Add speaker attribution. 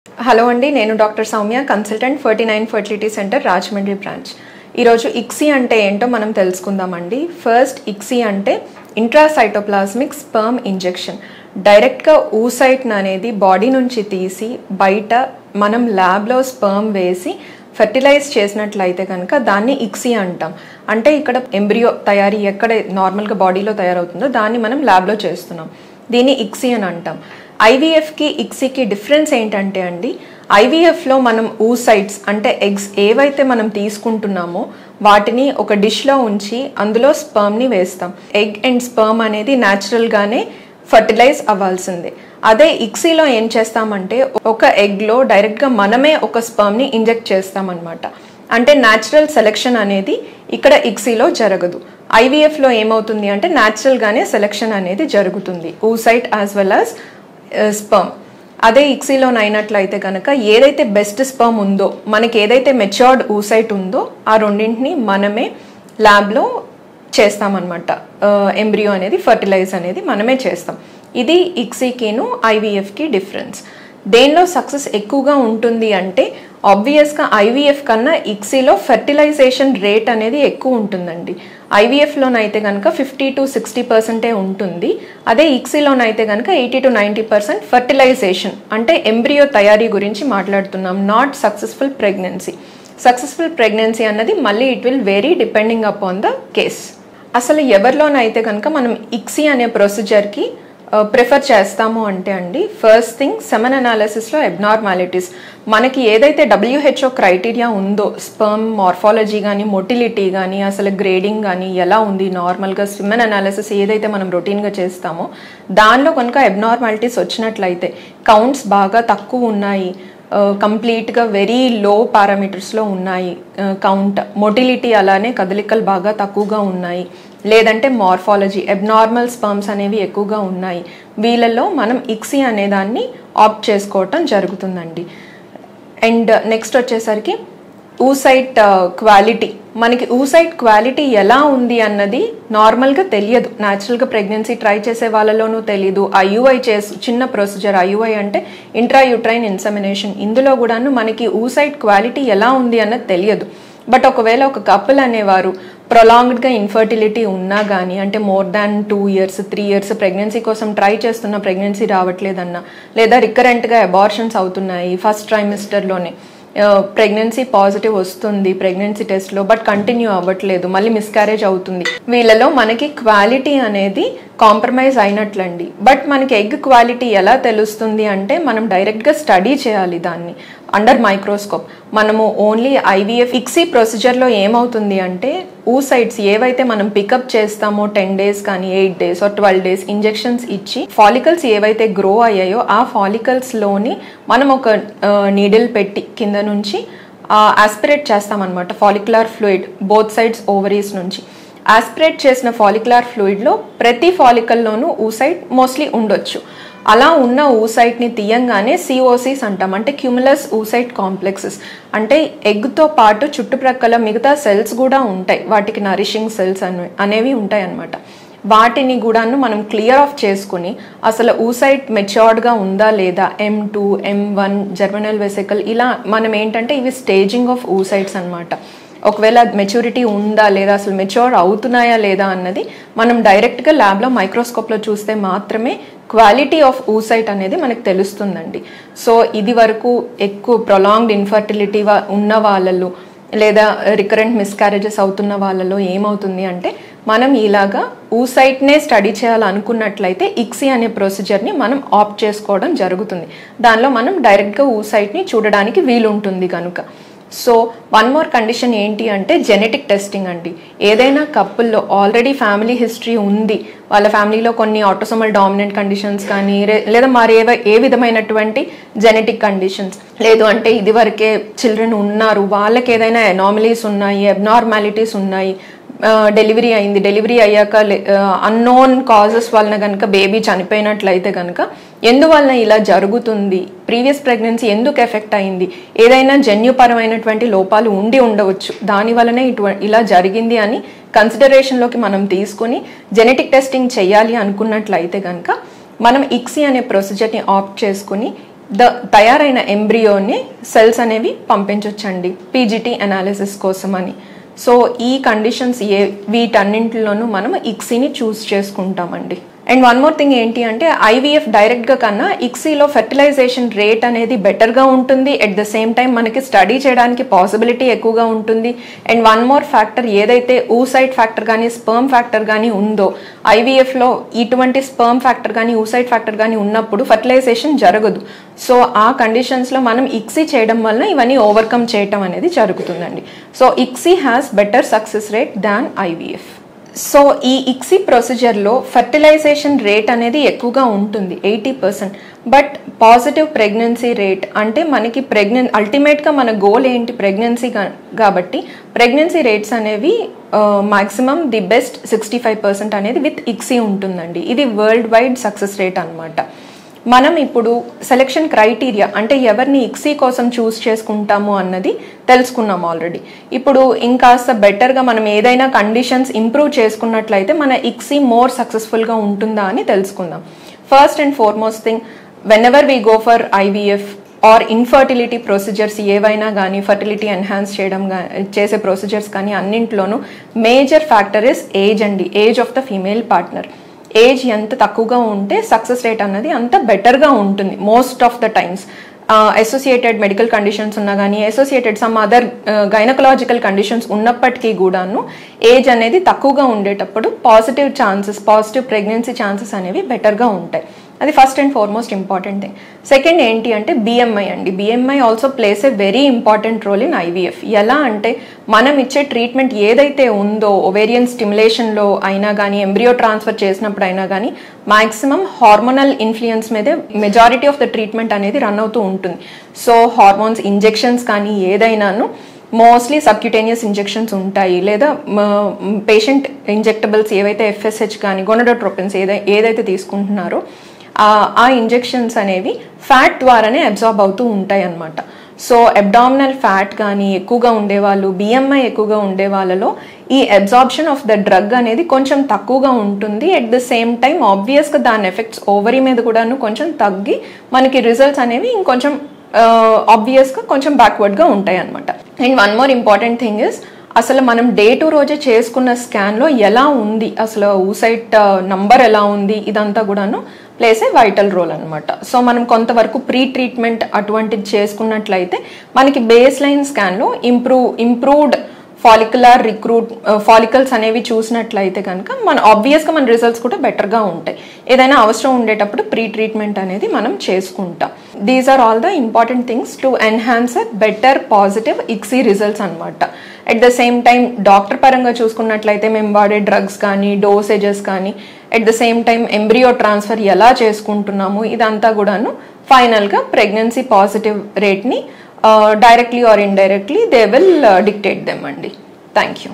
Speaker 1: Hello అండి, నేను doctor Soumya, consultant 49 fertility centre Rajahmundry branch. ఈరోజు ఇక్సీ అంటే ఏంటో మనం తెలుసుకుందామండి. ఫస్ట్, ఇక్సీ అంటే ఇంట్రాసైటోప్లాస్మిక్ స్పర్మ్ ఇంజెక్షన్. డైరెక్ట్గా ఊసైట్ అనేది బాడీ నుంచి తీసి బయట మనం ల్యాబ్లో స్పర్మ్ వేసి ఫెర్టిలైజ్ చేసినట్లయితే కనుక దాన్ని ఇక్సీ అంటాం. అంటే ఇక్కడ ఎంబ్రియో తయారీ ఎక్కడ నార్మల్గా బాడీలో తయారవుతుందో దాన్ని మనం ల్యాబ్లో చేస్తున్నాం. దీన్ని ఇక్సీ అని అంటాం. ఐవీఎఫ్కి ఇక్సీకి డిఫరెన్స్ ఏంటంటే అండి, ఐవీఎఫ్లో మనం ఊసైట్స్ అంటే ఎగ్స్ ఏవైతే మనం తీసుకుంటున్నామో వాటిని ఒక డిష్లో ఉంచి అందులో స్పర్మ్ని వేస్తాం. ఎగ్ అండ్ స్పర్మ్ అనేది న్యాచురల్గానే ఫర్టిలైజ్ అవ్వాల్సిందే. అదే ఇక్సీలో ఏం చేస్తామంటే ఒక ఎగ్లో డైరెక్ట్గా మనమే ఒక స్పర్మ్ని ఇంజెక్ట్ చేస్తామన్నమాట. అంటే న్యాచురల్ సెలెక్షన్ అనేది ఇక్కడ ఇక్సీలో జరగదు. ఐవీఎఫ్లో ఏమవుతుంది అంటే న్యాచురల్గానే సెలెక్షన్ అనేది జరుగుతుంది, oocyte as well as sperm. అదే ఇక్సీలోన అయినట్లయితే కనుక ఏదైతే బెస్ట్ స్పర్మ్ ఉందో, మనకి ఏదైతే మెచ్యూర్డ్ ఊసైట్ ఉందో ఆ రెండింటిని మనమే ల్యాబ్లో చేస్తామన్నమాట. ఎంబ్రియో అనేది ఫర్టిలైజ్ అనేది మనమే చేస్తాం. ఇది ఇక్సీకిను ఐవీఎఫ్కి డిఫరెన్స్. దేనిలో సక్సెస్ ఎక్కువగా ఉంటుంది అంటే ఆబ్వియస్గా ఐవీఎఫ్ కన్నా ఇక్సీలో ఫెర్టిలైజేషన్ రేట్ అనేది ఎక్కువ ఉంటుందండి. ఐవీఎఫ్లోనైతే కనుక 50 to 60% ఉంటుంది. అదే ఇక్సీలోనైతే కనుక 80 to 90% ఫర్టిలైజేషన్. అంటే ఎంబ్రియో తయారీ గురించి మాట్లాడుతున్నాం, not successful pregnancy. Successful pregnancy అన్నది మళ్ళీ it will vary depending upon the case. అసలు ఎవరిలోనైతే కనుక మనం ఇక్సీ అనే ప్రొసీజర్కి ప్రిఫర్ చేస్తాము అంటే అండి, ఫస్ట్ థింగ్ సెమెన్ అనాలిసిస్లో అబ్నార్మాలిటీస్. మనకి ఏదైతే WHO క్రైటీరియా ఉందో, స్పర్మ్ మార్ఫాలజీ కానీ మొటిలిటీ కానీ అసలు గ్రేడింగ్ కానీ ఎలా ఉంది, నార్మల్గా సెమెన్ అనాలిసిస్ ఏదైతే మనం రొటీన్గా చేస్తామో దానిలో కనుక అబ్నార్మాలిటీస్ వచ్చినట్లయితే, కౌంట్స్ బాగా తక్కువ ఉన్నాయి, కంప్లీట్గా వెరీ లో పారామీటర్స్లో ఉన్నాయి కౌంట్, మొటిలిటీ అలానే కదలికలు బాగా తక్కువగా ఉన్నాయి, లేదంటే మార్ఫాలజీ అబ్నార్మల్ స్పర్మ్స్ అనేవి ఎక్కువగా ఉన్నాయి, వీళ్ళలో మనం ఇక్సీ అనేదాన్ని ఆప్ట్ చేసుకోవటం జరుగుతుందండి. అండ్ నెక్స్ట్ వచ్చేసరికి ఊసైట్ క్వాలిటీ. మనకి ఊసైట్ క్వాలిటీ ఎలా ఉంది అన్నది నార్మల్గా తెలియదు. న్యాచురల్గా ప్రెగ్నెన్సీ ట్రై చేసే వాళ్ళలోనూ తెలియదు. ఐయుఐ చిన్న ప్రొసీజర్, ఐయుఐ అంటే ఇంట్రాయూట్రైన్ ఇన్సెమినేషన్, ఇందులో కూడాను మనకి ఊసైట్ క్వాలిటీ ఎలా ఉంది అన్నది తెలియదు. బట్ ఒకవేళ ఒక కపుల్ అనేవారు ప్రొలాంగ్డ్గా ఇన్ఫర్టిలిటీ ఉన్నా కానీ, అంటే more than 2 years 3 years pregnancy కోసం ట్రై చేస్తున్న ప్రెగ్నెన్సీ రావట్లేదన్నా, లేదా రికరెంట్గా అబార్షన్స్ అవుతున్నాయి ఫస్ట్ ట్రైమిస్టర్లోనే, ప్రెగ్నెన్సీ పాజిటివ్ వస్తుంది ప్రెగ్నెన్సీ టెస్ట్లో బట్ కంటిన్యూ అవ్వట్లేదు, మళ్ళీ మిస్క్యారేజ్ అవుతుంది, వీళ్ళలో మనకి క్వాలిటీ అనేది కాంప్రమైజ్ అయినట్లండి. బట్ మనకి ఎగ్ క్వాలిటీ ఎలా తెలుస్తుంది అంటే మనం డైరెక్ట్గా స్టడీ చేయాలి దాన్ని అండర్ మైక్రోస్కోప్. మనము ఓన్లీ ఐవీఎఫ్ ఇక్సీ ప్రొసీజర్లో ఏమవుతుంది అంటే ఊసైట్స్ ఏవైతే మనం పికప్ చేస్తామో 10 days కానీ 8 days or 12 days ఇంజెక్షన్స్ ఇచ్చి ఫాలికల్స్ ఏవైతే గ్రో అయ్యాయో ఆ ఫాలికల్స్లోని మనం ఒక నీడిల్ పెట్టి కింద నుంచి ఆస్పిరేట్ చేస్తామన్నమాట follicular fluid both sides ovaries నుంచి. ఆస్పిరేట్ చేసిన ఫాలిక్యులర్ ఫ్లూయిడ్లో ప్రతి ఫాలికల్లోనూ ఊసైట్ మోస్ట్లీ ఉండొచ్చు. అలా ఉన్న ఊసైట్ని తీయంగానే సిఓసిస్ అంటాం, అంటే క్యూములస్ ఊసైట్ కాంప్లెక్సెస్. అంటే ఎగ్తో పాటు చుట్టుప్రక్కల మిగతా సెల్స్ కూడా ఉంటాయి, వాటికి నరిషింగ్ సెల్స్ అనేవి ఉంటాయి అన్నమాట. వాటిని కూడాను మనం క్లియర్ ఆఫ్ చేసుకుని అసలు ఊసైట్ మెచ్యూర్డ్గా ఉందా లేదా, M2 M1 జర్మినల్ వెసికల్, ఇలా మనం ఏంటంటే ఇవి స్టేజింగ్ ఆఫ్ ఊసైట్స్ అనమాట. ఒకవేళ మెచ్యూరిటీ ఉందా లేదా, అసలు మెచ్యూర్ అవుతున్నాయా లేదా అన్నది మనం డైరెక్ట్గా ల్యాబ్లో మైక్రోస్కోప్లో చూస్తే మాత్రమే క్వాలిటీ ఆఫ్ ఊసైట్ అనేది మనకు తెలుస్తుందండి. సో ఇది వరకు ఎక్కువ ప్రొలాంగ్డ్ ఇన్ఫర్టిలిటీ ఉన్న వాళ్ళలో లేదా రికరెంట్ మిస్క్యారేజెస్ అవుతున్న వాళ్ళలో ఏమవుతుంది అంటే మనం ఇలాగా ఊసైట్నే స్టడీ చేయాలనుకున్నట్లయితే ఇక్సీ అనే ప్రొసీజర్ని మనం ఆప్ట్ చేసుకోవడం జరుగుతుంది. దానిలో మనం డైరెక్ట్గా ఊసైట్ని చూడడానికి వీలుంటుంది కనుక. సో వన్ మోర్ కండిషన్ ఏంటి అంటే జెనెటిక్ టెస్టింగ్ అండి. ఏదైనా కపుల్లో ఆల్రెడీ ఫ్యామిలీ హిస్టరీ ఉంది, వాళ్ళ ఫ్యామిలీలో కొన్ని ఆటోసోమల్ డామినెంట్ కండిషన్స్ కానీ లేదా మరి ఏ విధమైనటువంటి జెనెటిక్ కండిషన్స్ లేదు అంటే ఇదివరకే చిల్డ్రన్ ఉన్నారు, వాళ్ళకి ఏదైనా ఎనామలీస్ ఉన్నాయి, అబ్నార్మాలిటీస్ ఉన్నాయి, డెలివరీ అయింది, డెలివరీ అయ్యాక అన్నోన్ కాజెస్ వలన కనుక బేబీ చనిపోయినట్లయితే కనుక ఎందువలన ఇలా జరుగుతుంది, ప్రీవియస్ ప్రెగ్నెన్సీ ఎందుకు ఎఫెక్ట్ అయింది, ఏదైనా జన్యుపరమైనటువంటి లోపాలు ఉండి ఉండవచ్చు, దానివల్లనే ఇలా జరిగింది అని కన్సిడరేషన్లోకి మనం తీసుకుని జెనెటిక్ టెస్టింగ్ చేయాలి అనుకున్నట్లయితే కనుక మనం ఇక్సీ అనే ప్రొసీజర్ని ఆప్ట్ చేసుకుని తయారైన ఎంబ్రియోని సెల్స్ అనేవి పంపించవచ్చండి పీజీటీ అనాలిసిస్ కోసం అని. సో ఈ కండిషన్స్ వీటన్నింటిలోనూ మనం ఇక్సీని చూస్ చేసుకుంటామండి. అండ్ వన్ మోర్ థింగ్ ఏంటి అంటే ఐవీఎఫ్ డైరెక్ట్గా కన్నా ఇక్సీలో ఫెర్టిలైజేషన్ రేట్ అనేది బెటర్గా ఉంటుంది. ఎట్ ద సేమ్ టైం మనకి స్టడీ చేయడానికి పాసిబిలిటీ ఎక్కువగా ఉంటుంది. అండ్ వన్ మోర్ ఫ్యాక్టర్ ఏదైతే ఊసైట్ ఫ్యాక్టర్ కానీ స్పర్మ్ ఫ్యాక్టర్ కానీ ఉందో ఐవీఎఫ్లో ఇటువంటి స్పర్మ్ ఫ్యాక్టర్ కానీ ఊసైట్ ఫ్యాక్టర్ కానీ ఉన్నప్పుడు ఫెర్టిలైజేషన్ జరగదు. సో ఆ కండిషన్స్లో మనం ఇక్సీ చేయడం వలన ఇవన్నీ ఓవర్కమ్ చేయటం అనేది జరుగుతుందండి. So ICSI has better success rate than IVF. So ఈ ఇక్సీ ప్రొసీజర్లో ఫెర్టిలైజేషన్ రేట్ అనేది ఎక్కువగా ఉంటుంది 80%. బట్ పాజిటివ్ ప్రెగ్నెన్సీ రేట్ అంటే మనకి అల్టిమేట్గా మన గోల్ ఏంటి ప్రెగ్నెన్సీ కాబట్టి ప్రెగ్నెన్సీ రేట్స్ అనేవి మాక్సిమం ది బెస్ట్ 65% అనేది విత్ ఇక్సీ ఉంటుందండి. ఇది వరల్డ్ వైడ్ సక్సెస్ రేట్ అనమాట. మనం ఇప్పుడు సెలెక్షన్ క్రైటీరియా అంటే ఎవరిని ఇక్సీ కోసం చూస్ చేసుకుంటాము అన్నది తెలుసుకున్నాం ఆల్రెడీ. ఇప్పుడు ఇంకాస్త బెటర్గా మనం ఏదైనా కండిషన్స్ ఇంప్రూవ్ చేసుకున్నట్లయితే మన ఇక్సీ మోర్ సక్సెస్ఫుల్గా ఉంటుందా అని తెలుసుకుందాం. First and foremost thing, when ever we go for IVF are infertility procedures ఏవైనా కానీ ఫర్టిలిటీ ఎన్హాన్స్ చేసే ప్రొసీజర్స్ కానీ అన్నింట్లోనూ మేజర్ ఫ్యాక్టర్ ఇస్ ఏజ్ అండి. Age of the female partner. Age ఎంత తక్కువగా ఉంటే సక్సెస్ రేట్ అన్నది అంత బెటర్గా ఉంటుంది most of the times. Associated medical conditions ఉన్నా కానీ associated some other gynaecological conditions ఉన్నప్పటికీ కూడాను ఏజ్ అనేది తక్కువగా ఉండేటప్పుడు పాజిటివ్ ప్రెగ్నెన్సీ ఛాన్సెస్ అనేవి బెటర్గా ఉంటాయి. అది first and foremost important thing. Second ఏంటి అంటే బిఎంఐ అండి. BMI also plays a very important role in IVF. ఎలా అంటే మనం ఇచ్చే ట్రీట్మెంట్ ఏదైతే ఉందో ఓవేరియన్ స్టిమ్యులేషన్లో అయినా కానీ ఎంబ్రియో ట్రాన్స్ఫర్ చేసినప్పుడు అయినా కానీ మాక్సిమం హార్మోనల్ ఇన్ఫ్లుయెన్స్ మీదే మెజారిటీ ఆఫ్ ద ట్రీట్మెంట్ అనేది రన్ అవుతూ ఉంటుంది. సో హార్మోన్స్ ఇంజెక్షన్స్ కానీ ఏదైనాను మోస్ట్లీ సబ్క్యూటేనియస్ ఇంజెక్షన్స్ ఉంటాయి, లేదా పేషెంట్ ఇంజెక్టబుల్స్ ఏవైతే ఎఫ్ఎస్హెచ్ కానీ గొనడోట్రోపిన్స్ ఏదైతే తీసుకుంటున్నారో ఆ ఇంజెక్షన్స్ అనేవి ఫ్యాట్ ద్వారానే అబ్జార్బ్ అవుతూ ఉంటాయి అన్నమాట. సో అబ్డామినల్ ఫ్యాట్ కానీ ఎక్కువగా ఉండేవాళ్ళు, బిఎంఐ ఎక్కువగా ఉండే వాళ్ళలో ఈ అబ్జార్ప్షన్ ఆఫ్ ద డ్రగ్ అనేది కొంచెం తక్కువగా ఉంటుంది. ఎట్ ద సేమ్ టైం ఆబ్వియస్గా దాని ఎఫెక్ట్స్ ఓవరీ మీద కూడాను కొంచెం తగ్గి మనకి రిజల్ట్స్ అనేవి ఇంకొంచెం ఆబ్వియస్గా కొంచెం బ్యాక్వర్డ్గా ఉంటాయి అనమాట. And one more important thing is అసలు మనం డే టు రోజే చేసుకున్న స్కాన్లో ఎలా ఉంది, అసలు ఊసైట్ నంబర్ ఎలా ఉంది, ఇదంతా కూడాను ప్లేస్ ఏ వైటల్ రోల్ అనమాట. సో మనం కొంతవరకు ప్రీ ట్రీట్మెంట్ అటువంటిది చేసుకున్నట్లయితే మనకి బేస్ లైన్ స్కాన్లో ఇంప్రూవ్డ్ ఫాలికల్స్ అనేవి చూసినట్లయితే కనుక ఆబ్వియస్గా మన రిజల్ట్స్ కూడా బెటర్గా ఉంటాయి. ఏదైనా అవసరం ఉండేటప్పుడు ప్రీ ట్రీట్మెంట్ అనేది మనం చేసుకుంటాం. These are all the important things to enhance a better positive ICSI results అనమాట. At the same time doctor పరంగా చూసుకున్నట్లయితే మేము వాడే డ్రగ్స్ కానీ డోసేజెస్ కానీ at the same time embryo transfer ఎలా చేసుకుంటున్నాము ఇదంతా కూడాను ఫైనల్గా ప్రెగ్నెన్సీ పాజిటివ్ రేట్ని directly or indirectly they will dictate them andi. Thank you.